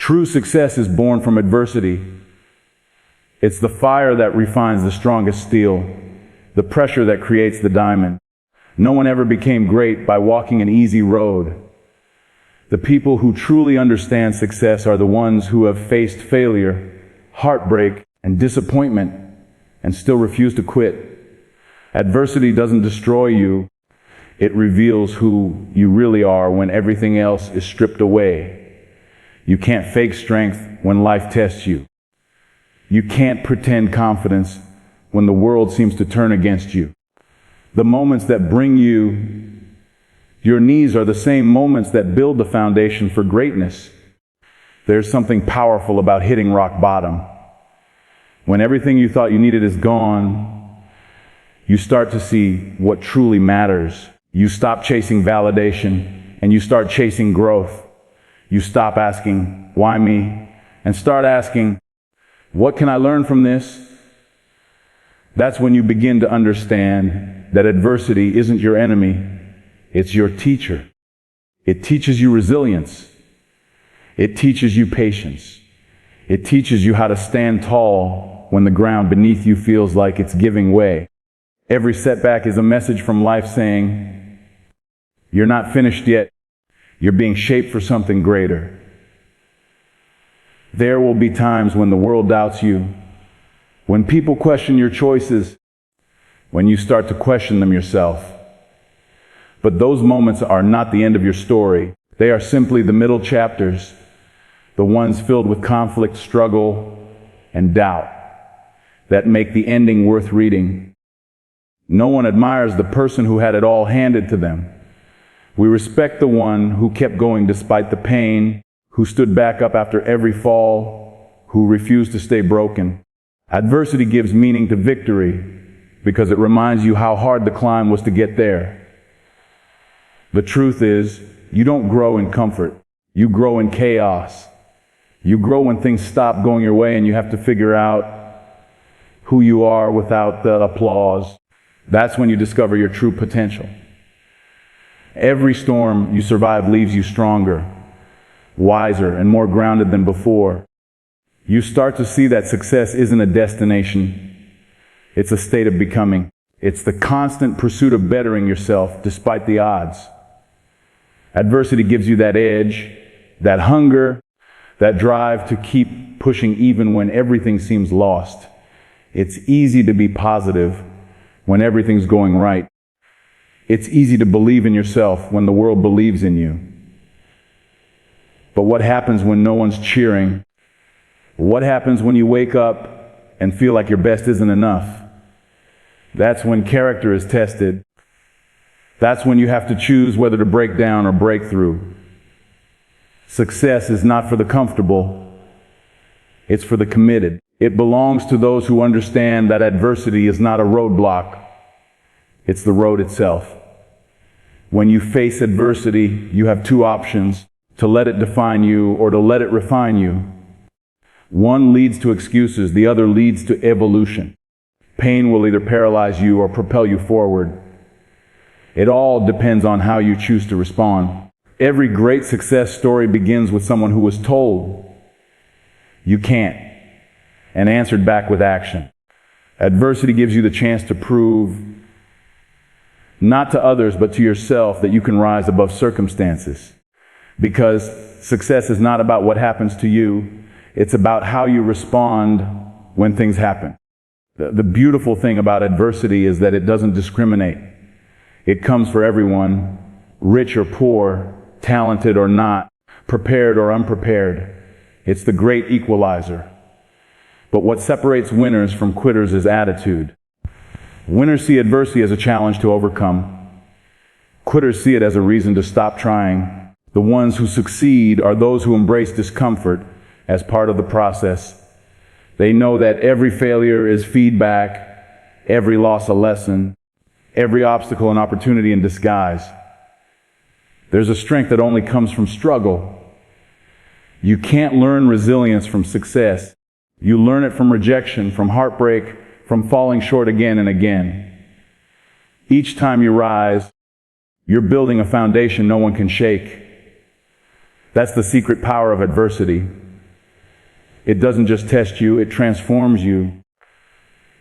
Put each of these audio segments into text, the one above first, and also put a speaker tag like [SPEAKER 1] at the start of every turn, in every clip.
[SPEAKER 1] True success is born from adversity. It's the fire that refines the strongest steel, the pressure that creates the diamond. No one ever became great by walking an easy road. The people who truly understand success are the ones who have faced failure, heartbreak, and disappointment, and still refuse to quit. Adversity doesn't destroy you. It reveals who you really are when everything else is stripped away. You can't fake strength when life tests you. You can't pretend confidence when the world seems to turn against you. The moments that bring you your knees are the same moments that build the foundation for greatness. There's something powerful about hitting rock bottom. When everything you thought you needed is gone, you start to see what truly matters. You stop chasing validation and you start chasing growth. You stop asking, why me? And start asking, what can I learn from this? That's when you begin to understand that adversity isn't your enemy, it's your teacher. It teaches you resilience. It teaches you patience. It teaches you how to stand tall when the ground beneath you feels like it's giving way. Every setback is a message from life saying, you're not finished yet. You're being shaped for something greater. There will be times when the world doubts you, when people question your choices, when you start to question them yourself. But those moments are not the end of your story. They are simply the middle chapters, the ones filled with conflict, struggle, and doubt that make the ending worth reading. No one admires the person who had it all handed to them. We respect the one who kept going despite the pain, who stood back up after every fall, who refused to stay broken. Adversity gives meaning to victory because it reminds you how hard the climb was to get there. The truth is, you don't grow in comfort. You grow in chaos. You grow when things stop going your way and you have to figure out who you are without the applause. That's when you discover your true potential. Every storm you survive leaves you stronger, wiser, and more grounded than before. You start to see that success isn't a destination. It's a state of becoming. It's the constant pursuit of bettering yourself despite the odds. Adversity gives you that edge, that hunger, that drive to keep pushing even when everything seems lost. It's easy to be positive when everything's going right. It's easy to believe in yourself when the world believes in you. But what happens when no one's cheering? What happens when you wake up and feel like your best isn't enough? That's when character is tested. That's when you have to choose whether to break down or break through. Success is not for the comfortable. It's for the committed. It belongs to those who understand that adversity is not a roadblock. It's the road itself. When you face adversity, you have two options: to let it define you or to let it refine you. One leads to excuses, the other leads to evolution. Pain will either paralyze you or propel you forward. It all depends on how you choose to respond. Every great success story begins with someone who was told, "You can't," and answered back with action. Adversity gives you the chance to prove, not to others, but to yourself, that you can rise above circumstances. Because success is not about what happens to you, it's about how you respond when things happen. The beautiful thing about adversity is that it doesn't discriminate. It comes for everyone, rich or poor, talented or not, prepared or unprepared. It's the great equalizer. But what separates winners from quitters is attitude. Winners see adversity as a challenge to overcome. Quitters see it as a reason to stop trying. The ones who succeed are those who embrace discomfort as part of the process. They know that every failure is feedback, every loss a lesson, every obstacle an opportunity in disguise. There's a strength that only comes from struggle. You can't learn resilience from success. You learn it from rejection, from heartbreak, from falling short again and again. Each time you rise, you're building a foundation no one can shake. That's the secret power of adversity. It doesn't just test you, it transforms you.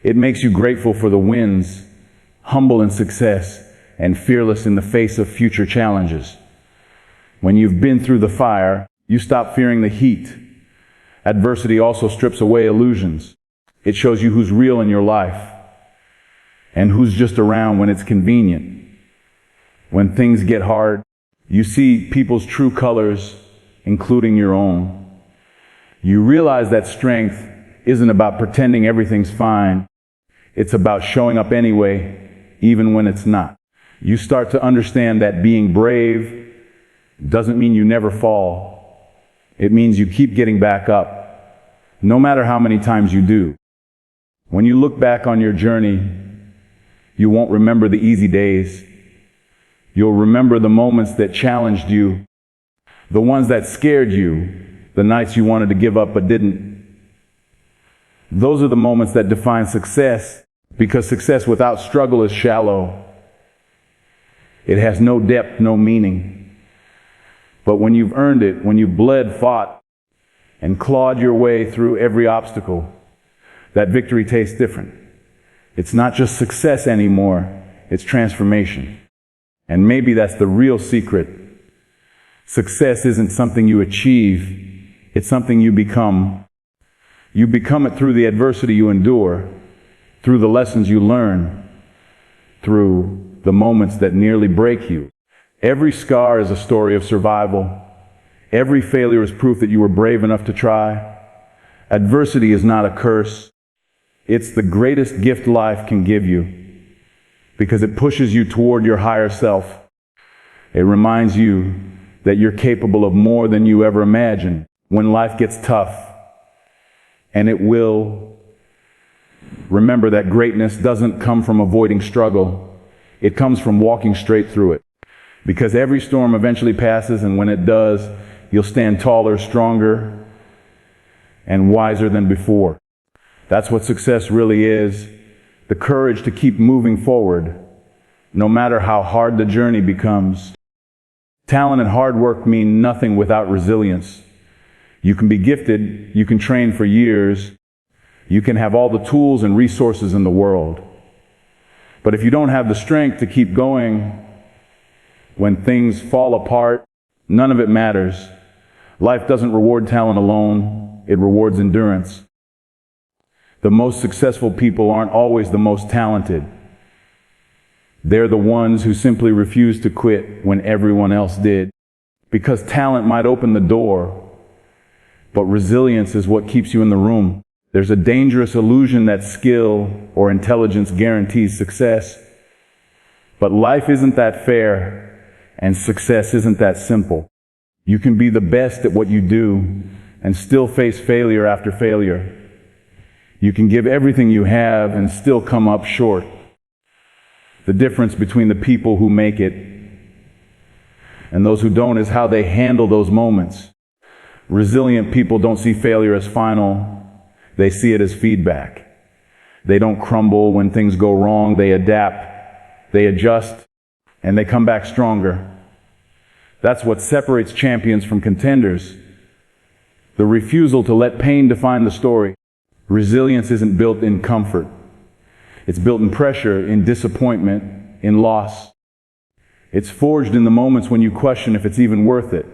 [SPEAKER 1] It makes you grateful for the wins, humble in success, and fearless in the face of future challenges. When you've been through the fire, you stop fearing the heat. Adversity also strips away illusions. It shows you who's real in your life and who's just around when it's convenient. When things get hard, you see people's true colors, including your own. You realize that strength isn't about pretending everything's fine. It's about showing up anyway, even when it's not. You start to understand that being brave doesn't mean you never fall. It means you keep getting back up, no matter how many times you do. When you look back on your journey, you won't remember the easy days. You'll remember the moments that challenged you, the ones that scared you, the nights you wanted to give up but didn't. Those are the moments that define success, because success without struggle is shallow. It has no depth, no meaning. But when you've earned it, when you've bled, fought, and clawed your way through every obstacle, that victory tastes different. It's not just success anymore, it's transformation. And maybe that's the real secret. Success isn't something you achieve, it's something you become. You become it through the adversity you endure, through the lessons you learn, through the moments that nearly break you. Every scar is a story of survival. Every failure is proof that you were brave enough to try. Adversity is not a curse. It's the greatest gift life can give you, because it pushes you toward your higher self. It reminds you that you're capable of more than you ever imagined. When life gets tough, and it will, remember that greatness doesn't come from avoiding struggle. It comes from walking straight through it. Because every storm eventually passes, and when it does, you'll stand taller, stronger, and wiser than before. That's what success really is. The courage to keep moving forward, no matter how hard the journey becomes. Talent and hard work mean nothing without resilience. You can be gifted, you can train for years, you can have all the tools and resources in the world. But if you don't have the strength to keep going, when things fall apart, none of it matters. Life doesn't reward talent alone, it rewards endurance. The most successful people aren't always the most talented. They're the ones who simply refuse to quit when everyone else did. Because talent might open the door, but resilience is what keeps you in the room. There's a dangerous illusion that skill or intelligence guarantees success. But life isn't that fair, and success isn't that simple. You can be the best at what you do and still face failure after failure. You can give everything you have and still come up short. The difference between the people who make it and those who don't is how they handle those moments. Resilient people don't see failure as final, they see it as feedback. They don't crumble when things go wrong, they adapt, they adjust, and they come back stronger. That's what separates champions from contenders. The refusal to let pain define the story. Resilience isn't built in comfort. It's built in pressure, in disappointment, in loss. It's forged in the moments when you question if it's even worth it.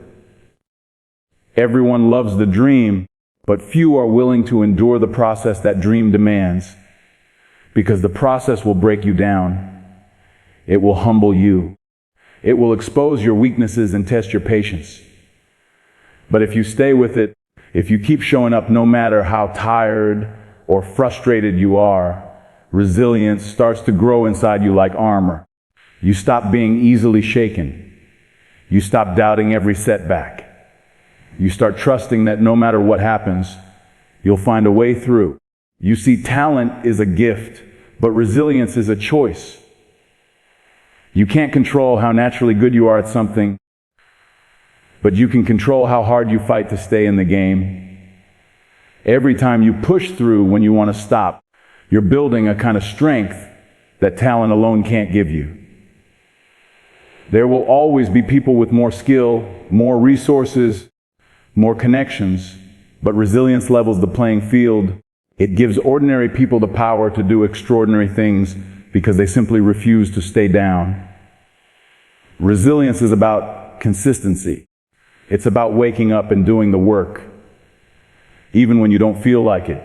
[SPEAKER 1] Everyone loves the dream, but few are willing to endure the process that dream demands. Because the process will break you down. It will humble you. It will expose your weaknesses and test your patience. But if you stay with it, if you keep showing up no matter how tired or frustrated you are, resilience starts to grow inside you like armor. You stop being easily shaken. You stop doubting every setback. You start trusting that no matter what happens, you'll find a way through. You see, talent is a gift, but resilience is a choice. You can't control how naturally good you are at something, but you can control how hard you fight to stay in the game. Every time you push through when you want to stop, you're building a kind of strength that talent alone can't give you. There will always be people with more skill, more resources, more connections, But resilience levels the playing field. It gives ordinary people the power to do extraordinary things because they simply refuse to stay down. Resilience is about consistency. It's about waking up and doing the work, even when you don't feel like it.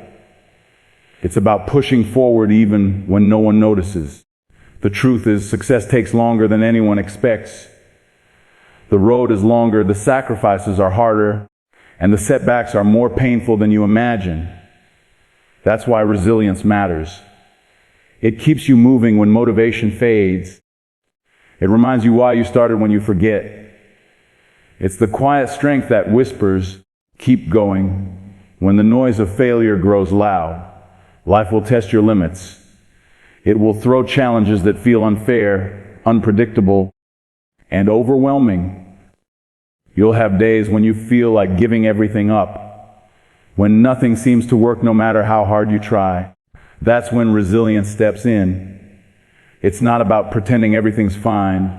[SPEAKER 1] It's about pushing forward even when no one notices. The truth is, success takes longer than anyone expects. The road is longer, the sacrifices are harder, and the setbacks are more painful than you imagine. That's why resilience matters. It keeps you moving when motivation fades. It reminds you why you started when you forget. It's the quiet strength that whispers, "Keep going," when the noise of failure grows loud. Life will test your limits. It will throw challenges that feel unfair, unpredictable, and overwhelming. You'll have days when you feel like giving everything up, when nothing seems to work no matter how hard you try. That's when resilience steps in. It's not about pretending everything's fine.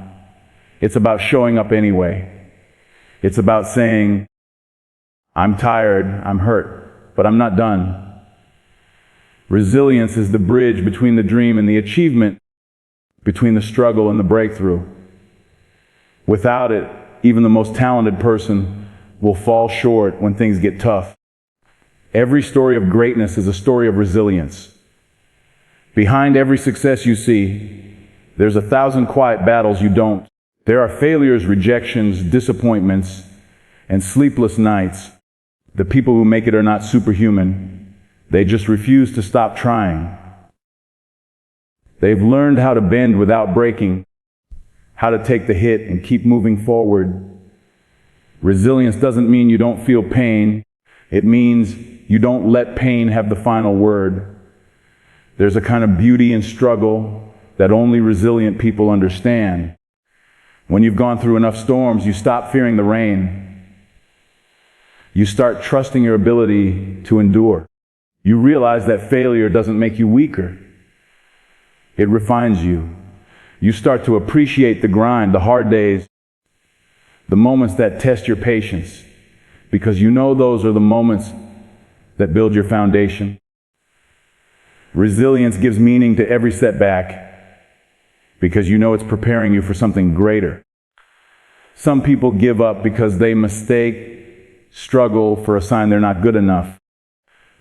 [SPEAKER 1] It's about showing up anyway. It's about saying, "I'm tired, I'm hurt, but I'm not done." Resilience is the bridge between the dream and the achievement, between the struggle and the breakthrough. Without it, even the most talented person will fall short when things get tough. Every story of greatness is a story of resilience. Behind every success you see, there's 1,000 quiet battles you don't. There are failures, rejections, disappointments, and sleepless nights. The people who make it are not superhuman. They just refuse to stop trying. They've learned how to bend without breaking, how to take the hit and keep moving forward. Resilience doesn't mean you don't feel pain. It means you don't let pain have the final word. There's a kind of beauty in struggle that only resilient people understand. When you've gone through enough storms, you stop fearing the rain. You start trusting your ability to endure. You realize that failure doesn't make you weaker. It refines you. You start to appreciate the grind, the hard days, the moments that test your patience, because you know those are the moments that build your foundation. Resilience gives meaning to every setback because you know it's preparing you for something greater. Some people give up because they mistake struggle for a sign they're not good enough.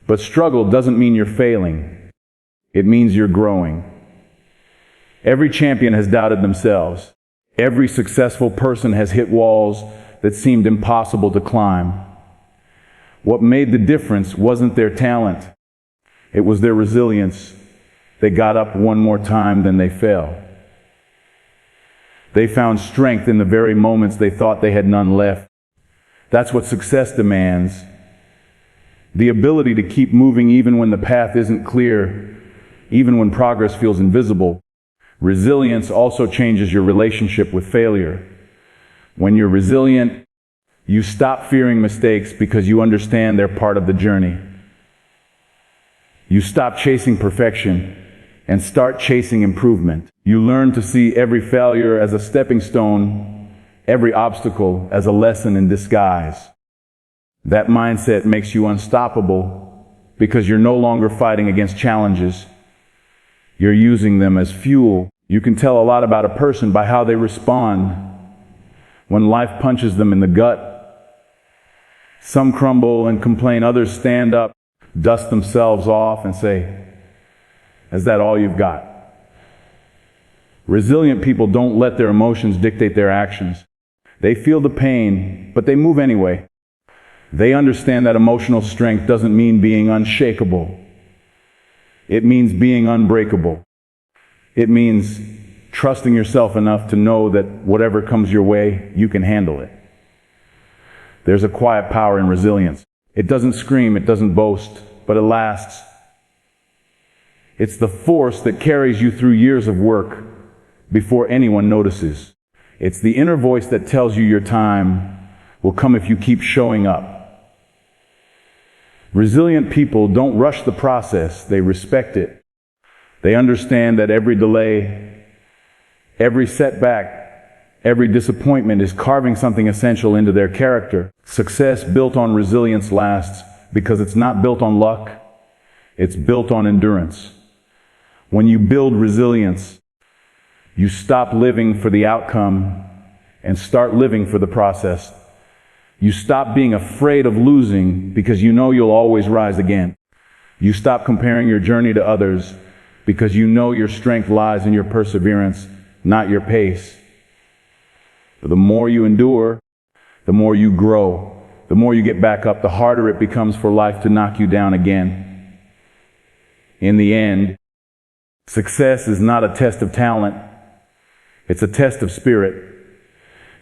[SPEAKER 1] But struggle doesn't mean you're failing. It means you're growing. Every champion has doubted themselves. Every successful person has hit walls that seemed impossible to climb. What made the difference wasn't their talent. It was their resilience. They got up one more time than they fell. They found strength in the very moments they thought they had none left. That's what success demands. The ability to keep moving even when the path isn't clear, even when progress feels invisible. Resilience also changes your relationship with failure. When you're resilient, you stop fearing mistakes because you understand they're part of the journey. You stop chasing perfection and start chasing improvement. You learn to see every failure as a stepping stone, every obstacle as a lesson in disguise. That mindset makes you unstoppable because you're no longer fighting against challenges. You're using them as fuel. You can tell a lot about a person by how they respond when life punches them in the gut. Some crumble and complain, others stand up, dust themselves off and say, "Is that all you've got?" Resilient people don't let their emotions dictate their actions. They feel the pain, but they move anyway. They understand that emotional strength doesn't mean being unshakable. It means being unbreakable. It means trusting yourself enough to know that whatever comes your way, you can handle it. There's a quiet power in resilience. It doesn't scream, it doesn't boast, but it lasts. It's the force that carries you through years of work before anyone notices. It's the inner voice that tells you your time will come if you keep showing up. Resilient people don't rush the process, they respect it. They understand that every delay, every setback, every disappointment is carving something essential into their character. Success built on resilience lasts because it's not built on luck, it's built on endurance. When you build resilience, you stop living for the outcome and start living for the process. You stop being afraid of losing because you know you'll always rise again. You stop comparing your journey to others because you know your strength lies in your perseverance, not your pace. The more you endure, the more you grow. The more you get back up, the harder it becomes for life to knock you down again. In the end, success is not a test of talent. It's a test of spirit.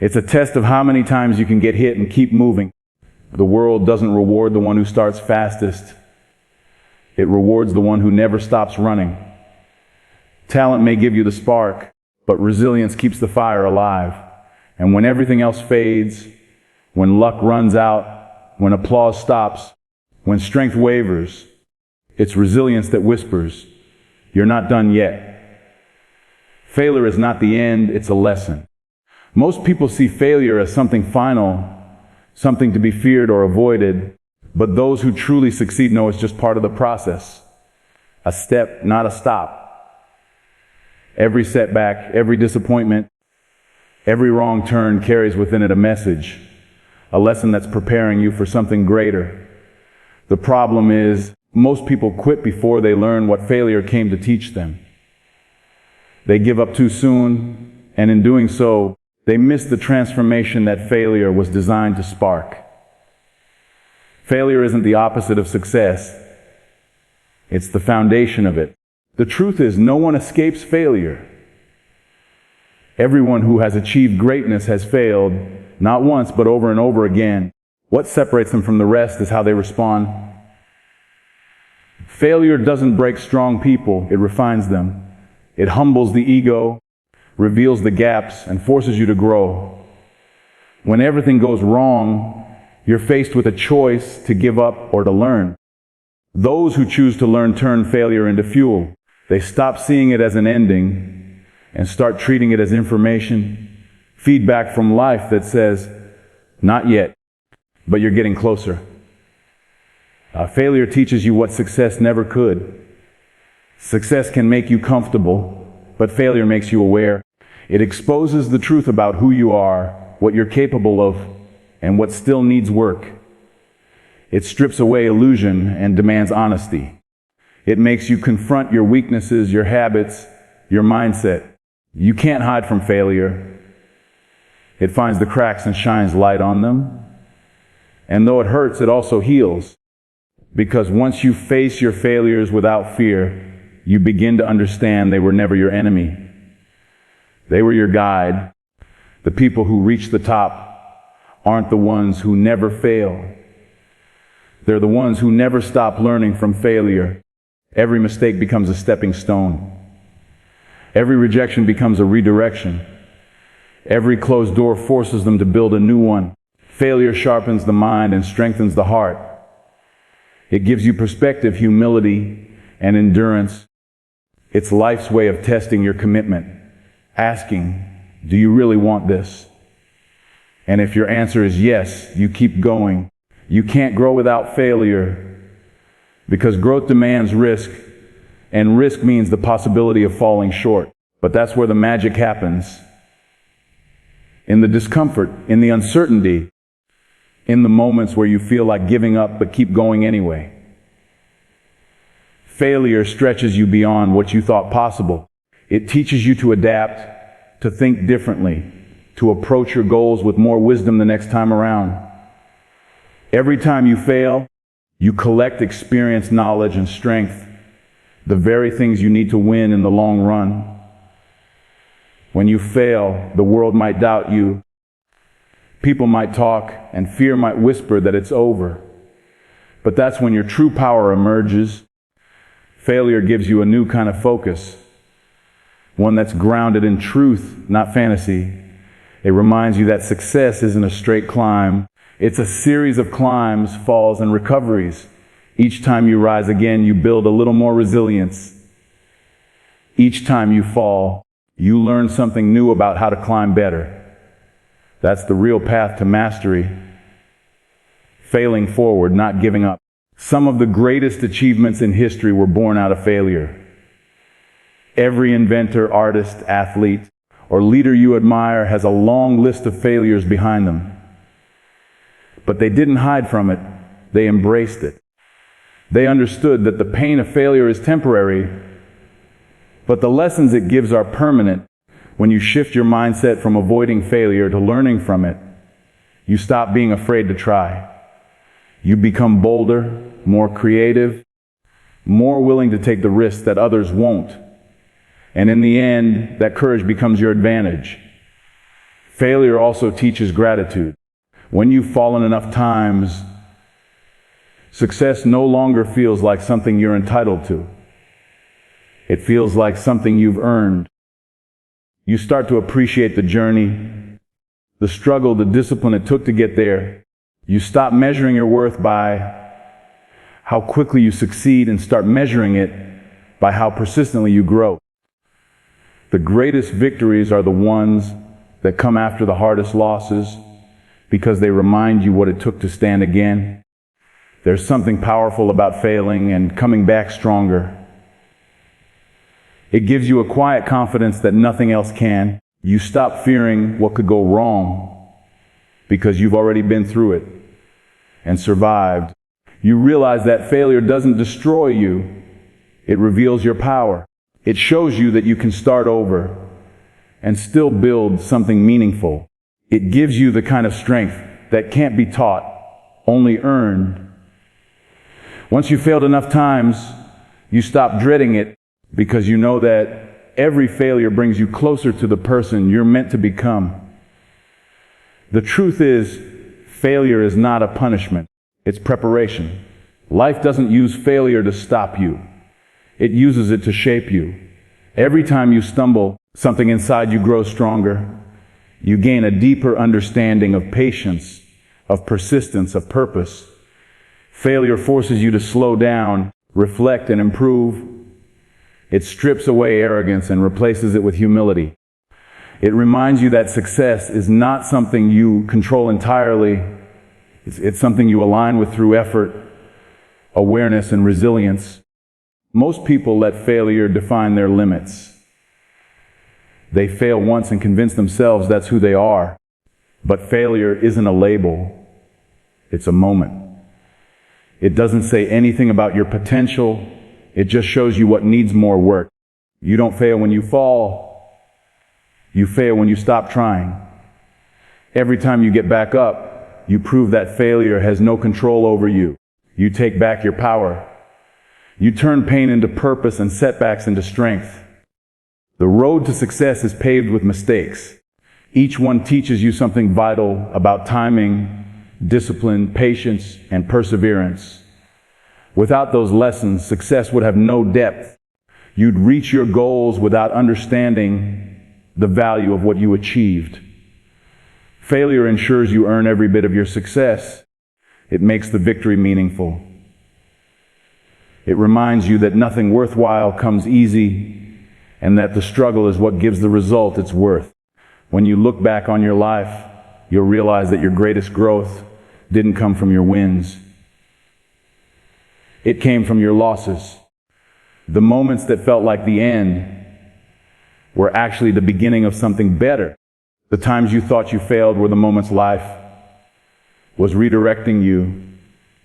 [SPEAKER 1] It's a test of how many times you can get hit and keep moving. The world doesn't reward the one who starts fastest. It rewards the one who never stops running. Talent may give you the spark, but resilience keeps the fire alive. And when everything else fades, when luck runs out, when applause stops, when strength wavers, it's resilience that whispers, "You're not done yet." Failure is not the end, it's a lesson. Most people see failure as something final, something to be feared or avoided, but those who truly succeed know it's just part of the process. A step, not a stop. Every setback, every disappointment, every wrong turn carries within it a message, a lesson that's preparing you for something greater. The problem is, most people quit before they learn what failure came to teach them. They give up too soon, and in doing so, they miss the transformation that failure was designed to spark. Failure isn't the opposite of success. It's the foundation of it. The truth is, no one escapes failure. Everyone who has achieved greatness has failed, not once, but over and over again. What separates them from the rest is how they respond. Failure doesn't break strong people, it refines them. It humbles the ego, reveals the gaps, and forces you to grow. When everything goes wrong, you're faced with a choice to give up or to learn. Those who choose to learn turn failure into fuel. They stop seeing it as an ending and start treating it as information, feedback from life that says, "Not yet, but you're getting closer." Failure teaches you what success never could. Success can make you comfortable, but failure makes you aware. It exposes the truth about who you are, what you're capable of, and what still needs work. It strips away illusion and demands honesty. It makes you confront your weaknesses, your habits, your mindset. You can't hide from failure. It finds the cracks and shines light on them. And though it hurts, it also heals. Because once you face your failures without fear, you begin to understand they were never your enemy. They were your guide. The people who reach the top aren't the ones who never fail. They're the ones who never stop learning from failure. Every mistake becomes a stepping stone. Every rejection becomes a redirection. Every closed door forces them to build a new one. Failure sharpens the mind and strengthens the heart. It gives you perspective, humility, and endurance. It's life's way of testing your commitment, asking, do you really want this? And if your answer is yes, you keep going. You can't grow without failure, because growth demands risk, and risk means the possibility of falling short. But that's where the magic happens. In the discomfort, in the uncertainty, in the moments where you feel like giving up but keep going anyway. Failure stretches you beyond what you thought possible. It teaches you to adapt, to think differently, to approach your goals with more wisdom the next time around. Every time you fail, you collect experience, knowledge, and strength, the very things you need to win in the long run. When you fail, the world might doubt you. People might talk, and fear might whisper that it's over. But that's when your true power emerges. Failure gives you a new kind of focus, one that's grounded in truth, not fantasy. It reminds you that success isn't a straight climb. It's a series of climbs, falls, and recoveries. Each time you rise again, you build a little more resilience. Each time you fall, you learn something new about how to climb better. That's the real path to mastery. Failing forward, not giving up. Some of the greatest achievements in history were born out of failure. Every inventor, artist, athlete, or leader you admire has a long list of failures behind them. But they didn't hide from it, they embraced it. They understood that the pain of failure is temporary, but the lessons it gives are permanent. When you shift your mindset from avoiding failure to learning from it, you stop being afraid to try. You become bolder, more creative, more willing to take the risks that others won't. And in the end, that courage becomes your advantage. Failure also teaches gratitude. When you've fallen enough times, success no longer feels like something you're entitled to. It feels like something you've earned. You start to appreciate the journey, the struggle, the discipline it took to get there. You stop measuring your worth by how quickly you succeed and start measuring it by how persistently you grow. The greatest victories are the ones that come after the hardest losses because they remind you what it took to stand again. There's something powerful about failing and coming back stronger. It gives you a quiet confidence that nothing else can. You stop fearing what could go wrong because you've already been through it and survived. You realize that failure doesn't destroy you. It reveals your power. It shows you that you can start over and still build something meaningful. It gives you the kind of strength that can't be taught, only earned. Once you've failed enough times, you stop dreading it because you know that every failure brings you closer to the person you're meant to become. The truth is, failure is not a punishment. It's preparation. Life doesn't use failure to stop you. It uses it to shape you. Every time you stumble, something inside you grows stronger. You gain a deeper understanding of patience, of persistence, of purpose. Failure forces you to slow down, reflect, and improve. It strips away arrogance and replaces it with humility. It reminds you that success is not something you control entirely. It's something you align with through effort, awareness, and resilience. Most people let failure define their limits. They fail once and convince themselves that's who they are. But failure isn't a label. It's a moment. It doesn't say anything about your potential. It just shows you what needs more work. You don't fail when you fall. You fail when you stop trying. Every time you get back up, you prove that failure has no control over you. You take back your power. You turn pain into purpose and setbacks into strength. The road to success is paved with mistakes. Each one teaches you something vital about timing, discipline, patience, and perseverance. Without those lessons, success would have no depth. You'd reach your goals without understanding the value of what you achieved. Failure ensures you earn every bit of your success. It makes the victory meaningful. It reminds you that nothing worthwhile comes easy, and that the struggle is what gives the result its worth. When you look back on your life, you'll realize that your greatest growth didn't come from your wins. It came from your losses. The moments that felt like the end were actually the beginning of something better. The times you thought you failed were the moments life was redirecting you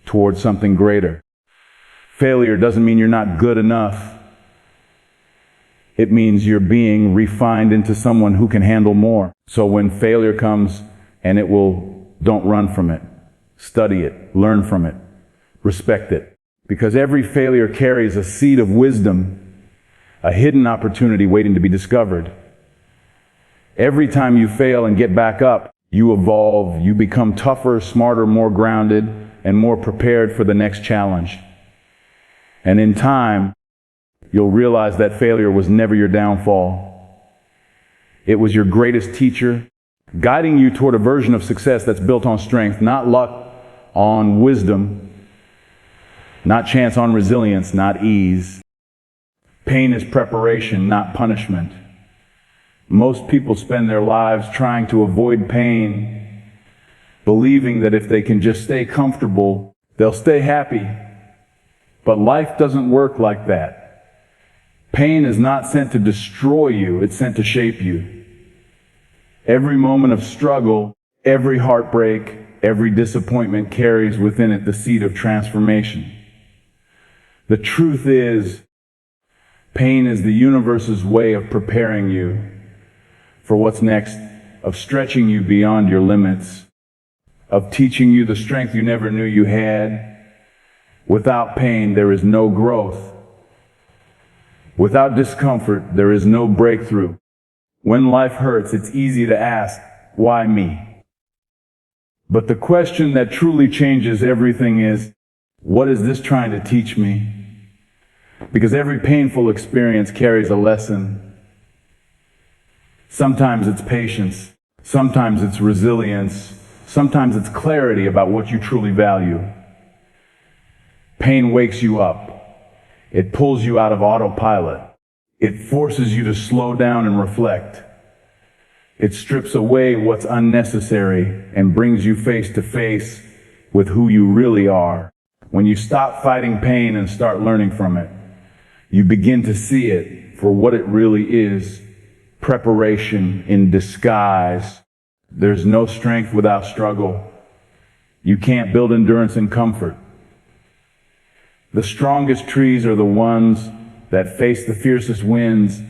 [SPEAKER 1] towards something greater. Failure doesn't mean you're not good enough. It means you're being refined into someone who can handle more. So when failure comes, and it will, don't run from it. Study it, learn from it, respect it. Because every failure carries a seed of wisdom, a hidden opportunity waiting to be discovered. Every time you fail and get back up, you evolve, you become tougher, smarter, more grounded, and more prepared for the next challenge. And in time, you'll realize that failure was never your downfall. It was your greatest teacher, guiding you toward a version of success that's built on strength, not luck, on wisdom, not chance, on resilience, not ease. Pain is preparation, not punishment. Most people spend their lives trying to avoid pain, believing that if they can just stay comfortable, they'll stay happy. But life doesn't work like that. Pain is not sent to destroy you, it's sent to shape you. Every moment of struggle, every heartbreak, every disappointment carries within it the seed of transformation. The truth is, pain is the universe's way of preparing you for what's next, of stretching you beyond your limits, of teaching you the strength you never knew you had. Without pain, there is no growth. Without discomfort, there is no breakthrough. When life hurts, it's easy to ask, why me? But the question that truly changes everything is, what is this trying to teach me? Because every painful experience carries a lesson. Sometimes it's patience, sometimes it's resilience, sometimes it's clarity about what you truly value. Pain wakes you up. It pulls you out of autopilot. It forces you to slow down and reflect. It strips away what's unnecessary and brings you face to face with who you really are. When you stop fighting pain and start learning from it, you begin to see it for what it really is: preparation in disguise. There's no strength without struggle. You can't build endurance in comfort. The strongest trees are the ones that face the fiercest winds,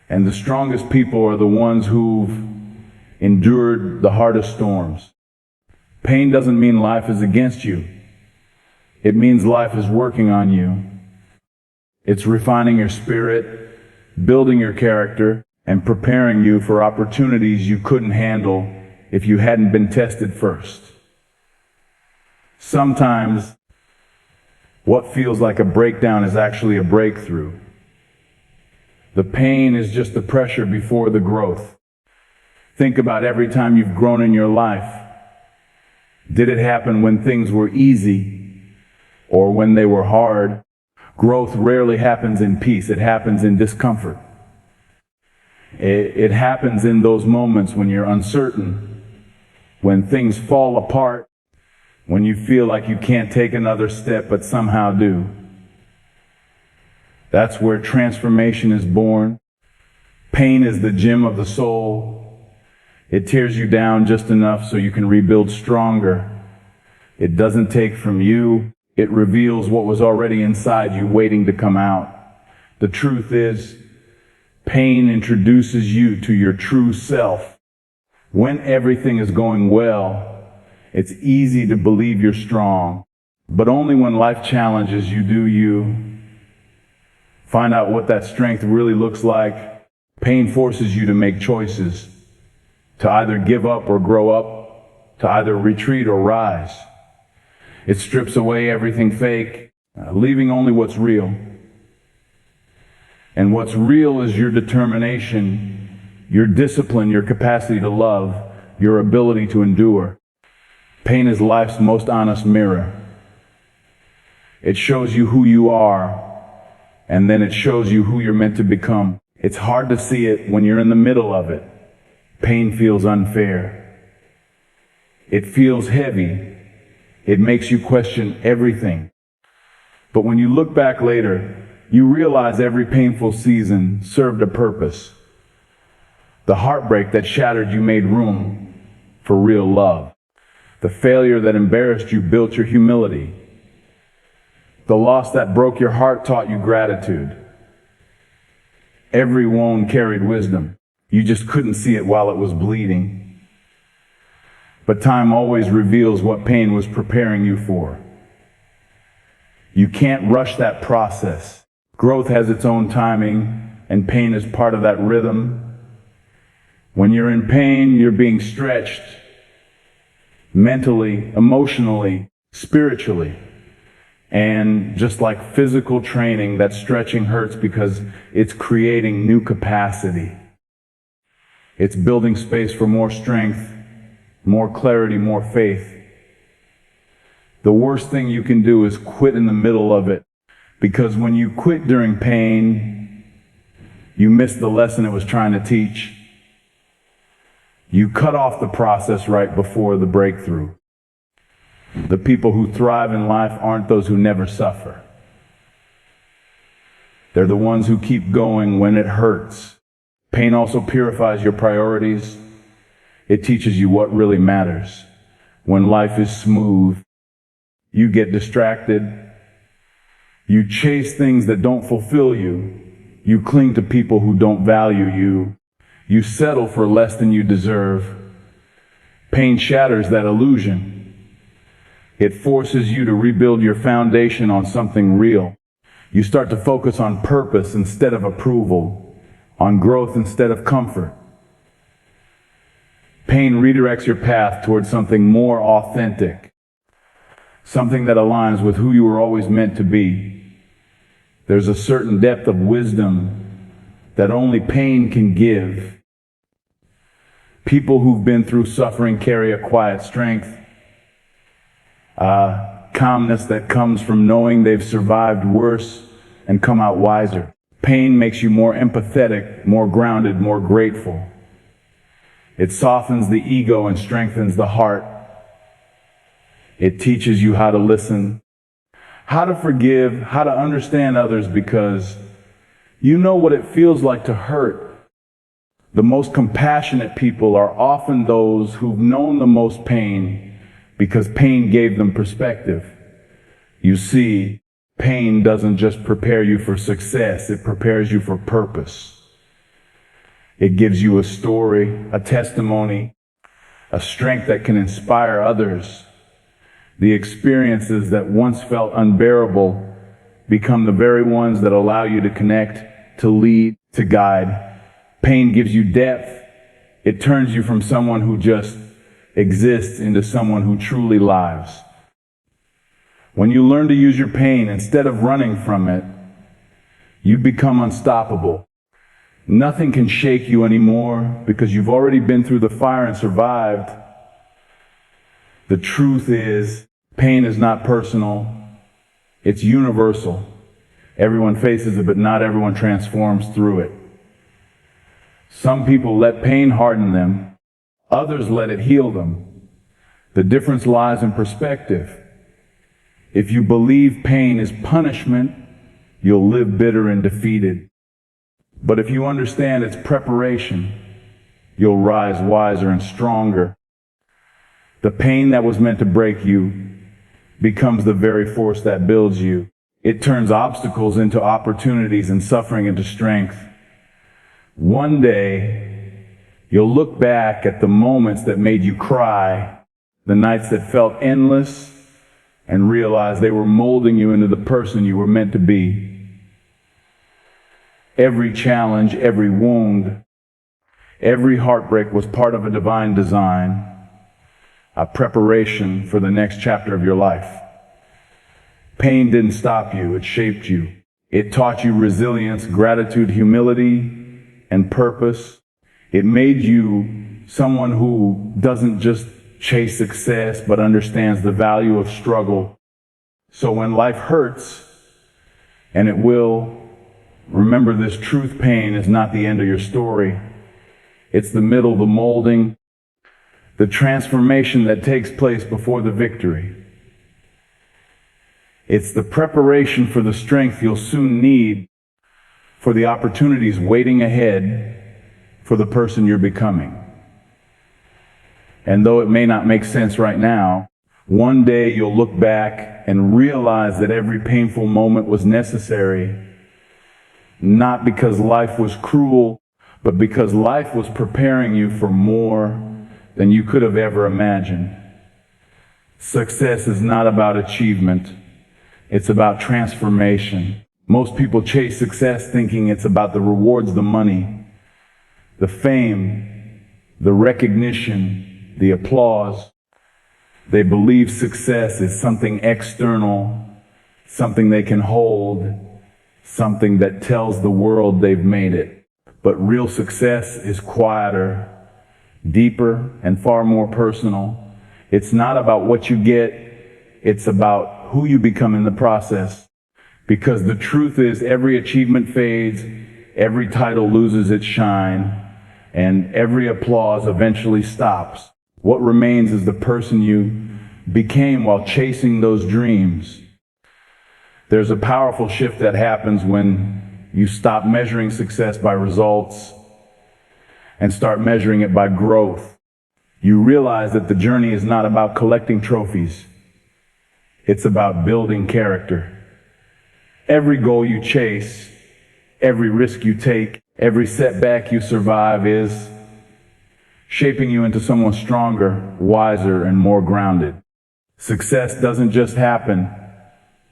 [SPEAKER 1] and the strongest people are the ones who've endured the hardest storms. Pain doesn't mean life is against you. It means life is working on you. It's refining your spirit, building your character, and preparing you for opportunities you couldn't handle if you hadn't been tested first. Sometimes, what feels like a breakdown is actually a breakthrough. The pain is just the pressure before the growth. Think about every time you've grown in your life. Did it happen when things were easy or when they were hard? Growth rarely happens in peace. It happens in discomfort. It happens in those moments when you're uncertain, when things fall apart, when you feel like you can't take another step but somehow do. That's where transformation is born. Pain is the gym of the soul. It tears you down just enough so you can rebuild stronger. It doesn't take from you. It reveals what was already inside you waiting to come out. The truth is, pain introduces you to your true self. When everything is going well, it's easy to believe you're strong, but only when life challenges you do you find out what that strength really looks like. Pain forces you to make choices, to either give up or grow up, to either retreat or rise. It strips away everything fake, leaving only what's real. And what's real is your determination, your discipline, your capacity to love, your ability to endure. Pain is life's most honest mirror. It shows you who you are, and then it shows you who you're meant to become. It's hard to see it when you're in the middle of it. Pain feels unfair. It feels heavy. It makes you question everything. But when you look back later, you realize every painful season served a purpose. The heartbreak that shattered you made room for real love. The failure that embarrassed you built your humility. The loss that broke your heart taught you gratitude. Every wound carried wisdom. You just couldn't see it while it was bleeding. But time always reveals what pain was preparing you for. You can't rush that process. Growth has its own timing, and pain is part of that rhythm. When you're in pain, you're being stretched. Mentally, emotionally, spiritually. And just like physical training, that stretching hurts because it's creating new capacity. It's building space for more strength, more clarity, more faith. The worst thing you can do is quit in the middle of it, because when you quit during pain, you miss the lesson it was trying to teach. You cut off the process right before the breakthrough. The people who thrive in life aren't those who never suffer. They're the ones who keep going when it hurts. Pain also purifies your priorities. It teaches you what really matters. When life is smooth, you get distracted. You chase things that don't fulfill you. You cling to people who don't value you. You settle for less than you deserve. Pain shatters that illusion. It forces you to rebuild your foundation on something real. You start to focus on purpose instead of approval, on growth instead of comfort. Pain redirects your path towards something more authentic, something that aligns with who you were always meant to be. There's a certain depth of wisdom that only pain can give. People who've been through suffering carry a quiet strength, calmness that comes from knowing they've survived worse and come out wiser. Pain makes you more empathetic, more grounded, more grateful. It softens the ego and strengthens the heart. It teaches you how to listen, how to forgive, how to understand others, because you know what it feels like to hurt. The most compassionate people are often those who've known the most pain, because pain gave them perspective. You see, pain doesn't just prepare you for success, it prepares you for purpose. It gives you a story, a testimony, a strength that can inspire others. The experiences that once felt unbearable become the very ones that allow you to connect, to lead, to guide. Pain gives you depth. It turns you from someone who just exists into someone who truly lives. When you learn to use your pain instead of running from it, you become unstoppable. Nothing can shake you anymore because you've already been through the fire and survived. The truth is, pain is not personal. It's universal. Everyone faces it, but not everyone transforms through it. Some people let pain harden them. Others let it heal them. The difference lies in perspective. If you believe pain is punishment, you'll live bitter and defeated. But if you understand it's preparation, you'll rise wiser and stronger. The pain that was meant to break you becomes the very force that builds you. It turns obstacles into opportunities and suffering into strength. One day, you'll look back at the moments that made you cry, the nights that felt endless, and realize they were molding you into the person you were meant to be. Every challenge, every wound, every heartbreak was part of a divine design, a preparation for the next chapter of your life. Pain didn't stop you, it shaped you. It taught you resilience, gratitude, humility, and purpose. It made you someone who doesn't just chase success, but understands the value of struggle. So when life hurts, and it will, remember this truth: pain is not the end of your story. It's the middle, the molding, the transformation that takes place before the victory. It's the preparation for the strength you'll soon need for the opportunities waiting ahead for the person you're becoming. And though it may not make sense right now, one day you'll look back and realize that every painful moment was necessary, not because life was cruel, but because life was preparing you for more than you could have ever imagined. Success is not about achievement. It's about transformation. Most people chase success thinking it's about the rewards, the money, the fame, the recognition, the applause. They believe success is something external, something they can hold, something that tells the world they've made it. But real success is quieter, deeper, and far more personal. It's not about what you get, it's about who you become in the process. Because the truth is, every achievement fades, every title loses its shine, and every applause eventually stops. What remains is the person you became while chasing those dreams. There's a powerful shift that happens when You stop measuring success by results and start measuring it by growth. You realize that the journey is not about collecting trophies. It's about building character. Every goal you chase, every risk you take, every setback you survive is shaping you into someone stronger, wiser, and more grounded. Success doesn't just happen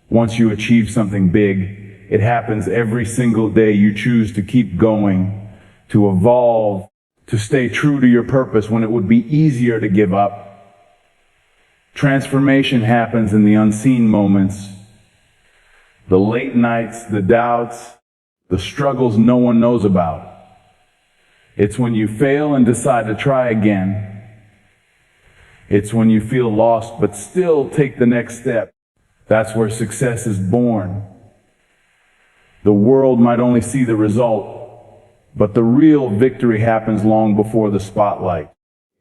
[SPEAKER 1] once you achieve something big. It happens every single day you choose to keep going, to evolve, to stay true to your purpose when it would be easier to give up. Transformation happens in the unseen moments, the late nights, the doubts, the struggles no one knows about. It's when you fail and decide to try again. It's when you feel lost but still take the next step. That's where success is born. The world might only see the result, but the real victory happens long before the spotlight.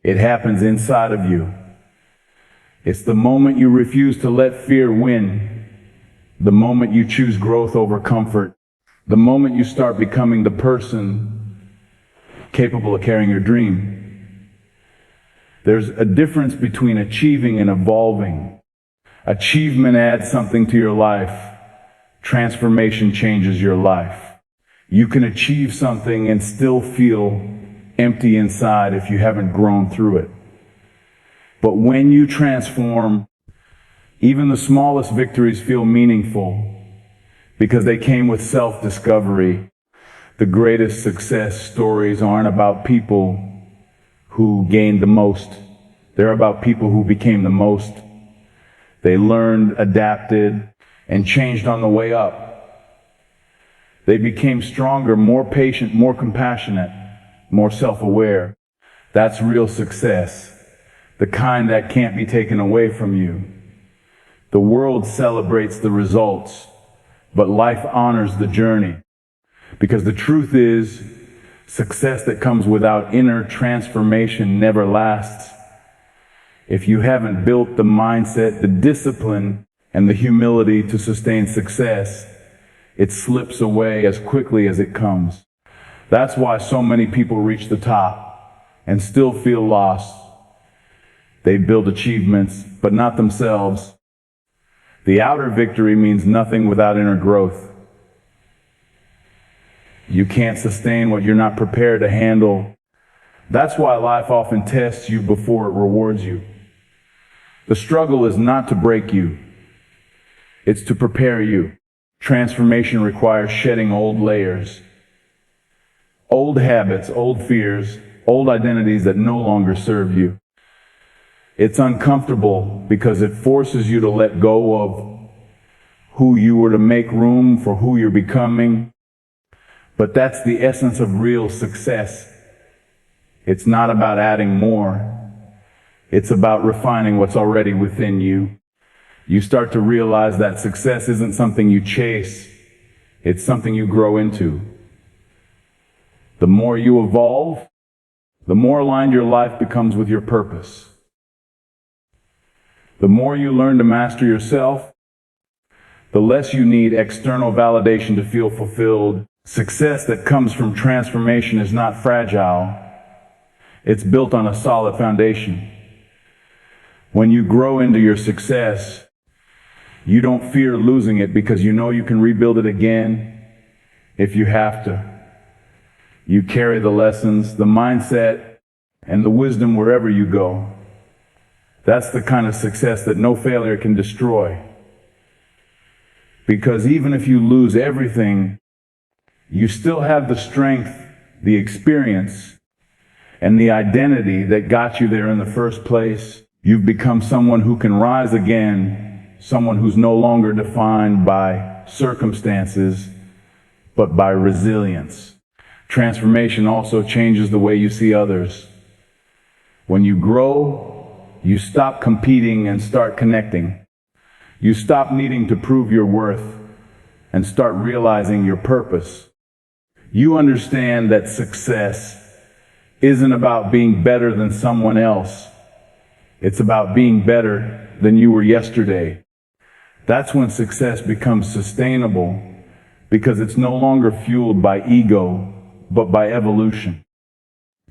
[SPEAKER 1] It happens inside of you. It's the moment you refuse to let fear win, the moment you choose growth over comfort, the moment you start becoming the person capable of carrying your dream. There's a difference between achieving and evolving. Achievement adds something to your life. Transformation changes your life. You can achieve something and still feel empty inside if you haven't grown through it. But when you transform, even the smallest victories feel meaningful because they came with self-discovery. The greatest success stories aren't about people who gained the most. They're about people who became the most. They learned, adapted, and changed on the way up. They became stronger, more patient, more compassionate, more self-aware. That's real success, the kind that can't be taken away from you. The world celebrates the results, but life honors the journey. Because the truth is, success that comes without inner transformation never lasts. If you haven't built the mindset, the discipline, and the humility to sustain success, it slips away as quickly as it comes. That's why so many people reach the top and still feel lost. They build achievements, but not themselves. The outer victory means nothing without inner growth. You can't sustain what you're not prepared to handle. That's why life often tests you before it rewards you. The struggle is not to break you. It's to prepare you. Transformation requires shedding old layers, old habits, old fears, old identities that no longer serve you. It's uncomfortable because it forces you to let go of who you were to make room for who you're becoming. But that's the essence of real success. It's not about adding more. It's about refining what's already within you. You start to realize that success isn't something you chase. It's something you grow into. The more you evolve, the more aligned your life becomes with your purpose. The more you learn to master yourself, the less you need external validation to feel fulfilled. Success that comes from transformation is not fragile. It's built on a solid foundation. When you grow into your success, you don't fear losing it because you know you can rebuild it again if you have to. You carry the lessons, the mindset, and the wisdom wherever you go. That's the kind of success that no failure can destroy. Because even if you lose everything, you still have the strength, the experience, and the identity that got you there in the first place. You've become someone who can rise again. Someone who's no longer defined by circumstances, but by resilience. Transformation also changes the way you see others. When you grow, you stop competing and start connecting. You stop needing to prove your worth and start realizing your purpose. You understand that success isn't about being better than someone else. It's about being better than you were yesterday. That's when success becomes sustainable, because it's no longer fueled by ego, but by evolution.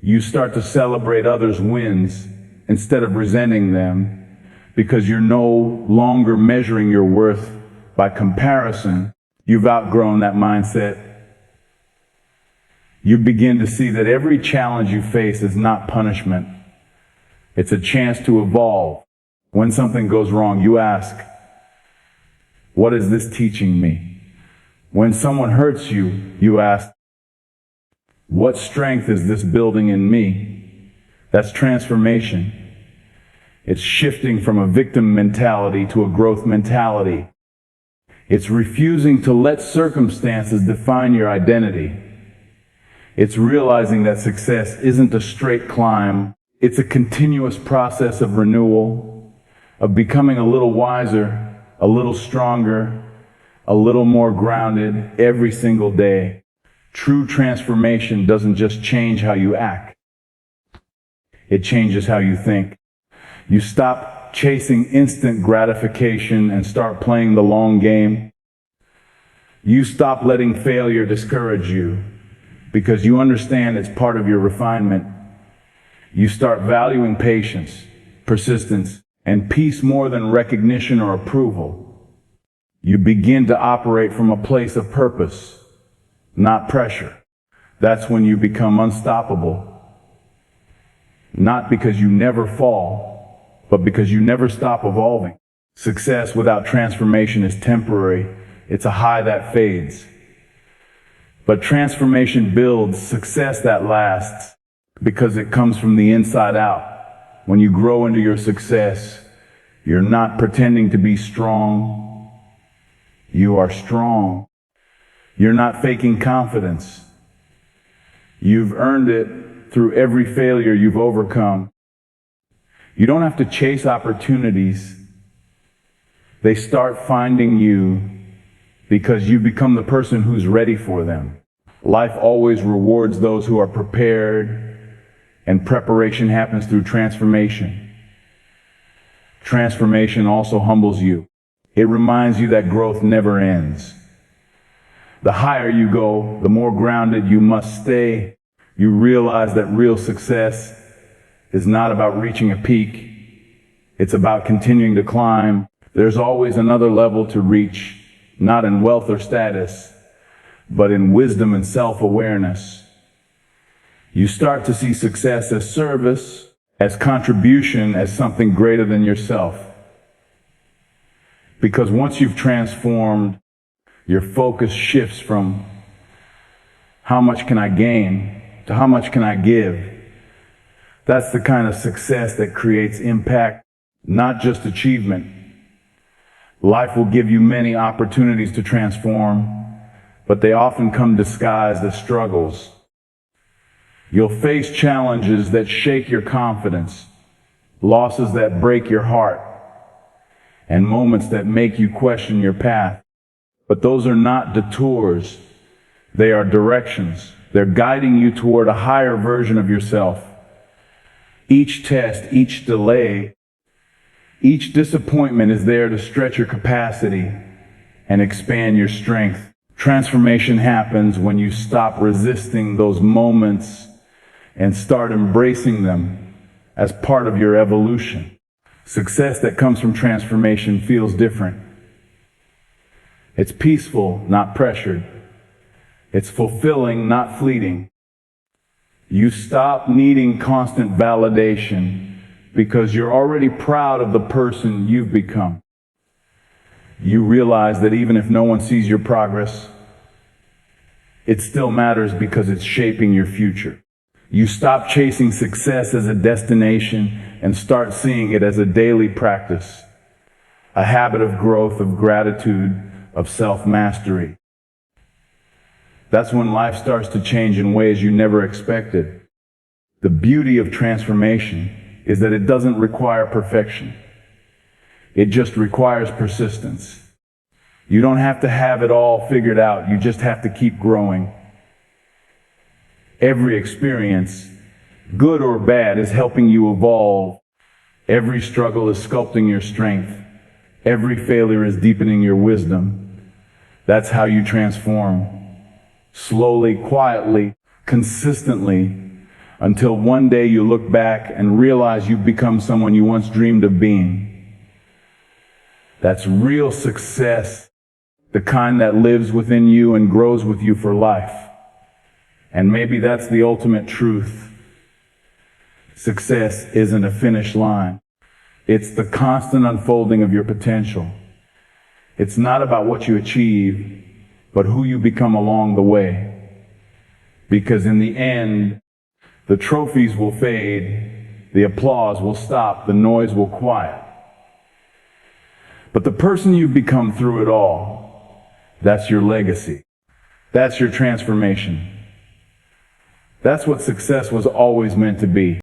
[SPEAKER 1] You start to celebrate others' wins instead of resenting them, because you're no longer measuring your worth by comparison. You've outgrown that mindset. You begin to see that every challenge you face is not punishment. It's a chance to evolve. When something goes wrong, you ask, what is this teaching me? When someone hurts you, you ask, what strength is this building in me? That's transformation. It's shifting from a victim mentality to a growth mentality. It's refusing to let circumstances define your identity. It's realizing that success isn't a straight climb. It's a continuous process of renewal, of becoming a little wiser, a little stronger, a little more grounded every single day. True transformation doesn't just change how you act. It changes how you think. You stop chasing instant gratification and start playing the long game. You stop letting failure discourage you because you understand it's part of your refinement. You start valuing patience, persistence, and peace more than recognition or approval. You begin to operate from a place of purpose, not pressure. That's when you become unstoppable. Not because you never fall, but because you never stop evolving. Success without transformation is temporary. It's a high that fades. But transformation builds success that lasts because it comes from the inside out. When you grow into your success, you're not pretending to be strong. You are strong. You're not faking confidence. You've earned it through every failure you've overcome. You don't have to chase opportunities. They start finding you because you become the person who's ready for them. Life always rewards those who are prepared, and preparation happens through transformation. Transformation also humbles you. It reminds you that growth never ends. The higher you go, the more grounded you must stay. You realize that real success is not about reaching a peak. It's about continuing to climb. There's always another level to reach, not in wealth or status, but in wisdom and self-awareness. You start to see success as service, as contribution, as something greater than yourself. Because once you've transformed, your focus shifts from how much can I gain to how much can I give. That's the kind of success that creates impact, not just achievement. Life will give you many opportunities to transform, but they often come disguised as struggles. You'll face challenges that shake your confidence, losses that break your heart, and moments that make you question your path. But those are not detours. They are directions. They're guiding you toward a higher version of yourself. Each test, each delay, each disappointment is there to stretch your capacity and expand your strength. Transformation happens when you stop resisting those moments and start embracing them as part of your evolution. Success that comes from transformation feels different. It's peaceful, not pressured. It's fulfilling, not fleeting. You stop needing constant validation because you're already proud of the person you've become. You realize that even if no one sees your progress, it still matters because it's shaping your future. You stop chasing success as a destination and start seeing it as a daily practice, a habit of growth, of gratitude, of self-mastery. That's when life starts to change in ways you never expected. The beauty of transformation is that it doesn't require perfection. It just requires persistence. You don't have to have it all figured out. You just have to keep growing. Every experience, good or bad, is helping you evolve. Every struggle is sculpting your strength. Every failure is deepening your wisdom. That's how you transform. Slowly, quietly, consistently, until one day you look back and realize you've become someone you once dreamed of being. That's real success, the kind that lives within you and grows with you for life. And maybe that's the ultimate truth. Success isn't a finish line. It's the constant unfolding of your potential. It's not about what you achieve, but who you become along the way. Because in the end, the trophies will fade, the applause will stop, the noise will quiet. But the person you've become through it all, that's your legacy. That's your transformation. That's what success was always meant to be.